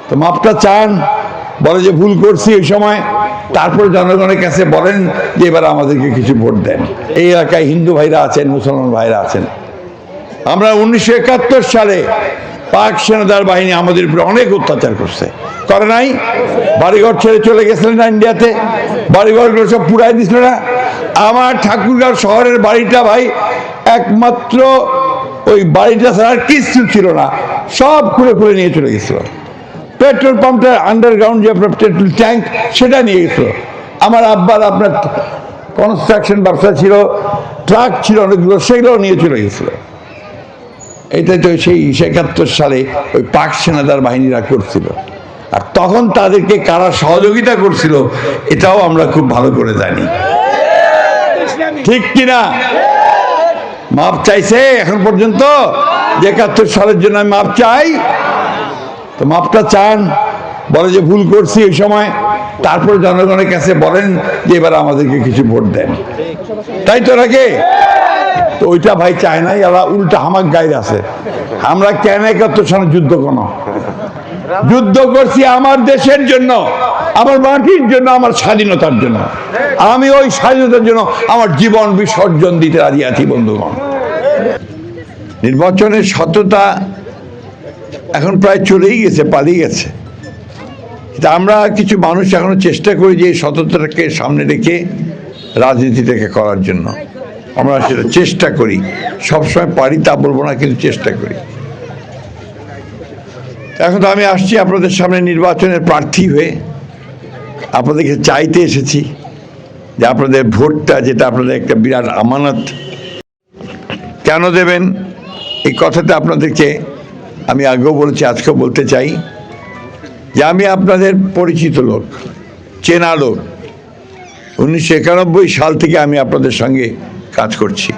তো মাপটা চান, বলে যে ভুল করছি ওই সময়, তারপর জনগণের কাছে বলেন যে এবার আমাদেরকে কিছু ভোট দেন। এই এলাকায় হিন্দু ভাইরা আছেন, মুসলমান ভাইরা আছেন। আমরা 1971 সালে পাক সেনাদার বাহিনী আমাদের উপরে অনেক অত্যাচার করছে, করে নাই? বাড়িঘর ছেড়ে চলে গেছিলেন না ইন্ডিয়াতে, বাড়িঘরগুলো সব পুরাই দিছিল না? আমার ঠাকুরগাঁও শহরের বাড়িটা ভাই একমাত্র ওই বাড়িটা ছাড়া আর কিছু ছিল না, সব খুলে খুলে নিয়ে চলে গেছিল। পেট্রোল পাম্পটা আন্ডারগ্রাউন্ড যে আপনার পেট্রোল ট্যাঙ্ক সেটা নিয়ে গেছিল। আমার আব্বার আপনার কনস্ট্রাকশন ব্যবসা ছিল, ট্রাক ছিল অনেকগুলো, সেগুলোও নিয়ে চলে গেছিল। এটা তো সেই 71 সালে ওই পাক সেনাদার বাহিনীরা করছিল। আর তখন তাদেরকে কারা সহযোগিতা করছিল এটাও আমরা খুব ভালো করে জানি, ঠিক কিনা? মাপ চাইছে এখন পর্যন্ত, 71 সালের জন্য আমি মাপ চাই। তো মাপটা চান, বলে যে ভুল করছি ওই সময়, তারপর জনগণের কাছে বলেন যে এবার আমাদেরকে কিছু ভোট দেন, তাই তো নাকি? তো ওইটা ভাই চায় নাই, এরা উল্টা হামাক গাইড আছে। আমরা কেন 71 সালে যুদ্ধ করছি আমার দেশের জন্য, আমার মাটির জন্য, আমার স্বাধীনতার জন্য। আমি ওই স্বাধীনতার জন্য আমার জীবন বিসর্জন দিতে রাজি আছি বন্ধুগণ। নির্বাচনের সততা এখন প্রায় চলেই গেছে, পালিয়ে গেছে। আমরা কিছু মানুষ এখনো চেষ্টা করি যে এই সততাটাকে সামনে রেখে রাজনীতিটাকে করার জন্য। আমরা সেটা চেষ্টা করি, সবসময় পারি তা বলবো না, কিন্তু চেষ্টা করি। এখন তো আমি আসছি আপনাদের সামনে নির্বাচনের প্রার্থী হয়ে, আপনাদেরকে চাইতে এসেছি যে আপনাদের ভোটটা, যেটা আপনাদের একটা বিরাট আমানত, কেন দেবেন এই কথাটা আপনাদেরকে আমি আগেও বলেছি, আজকেও বলতে চাই যে আমি আপনাদের পরিচিত লোক, চেনা লোক। 1991 সাল থেকে আমি আপনাদের সঙ্গে কাজ করছি।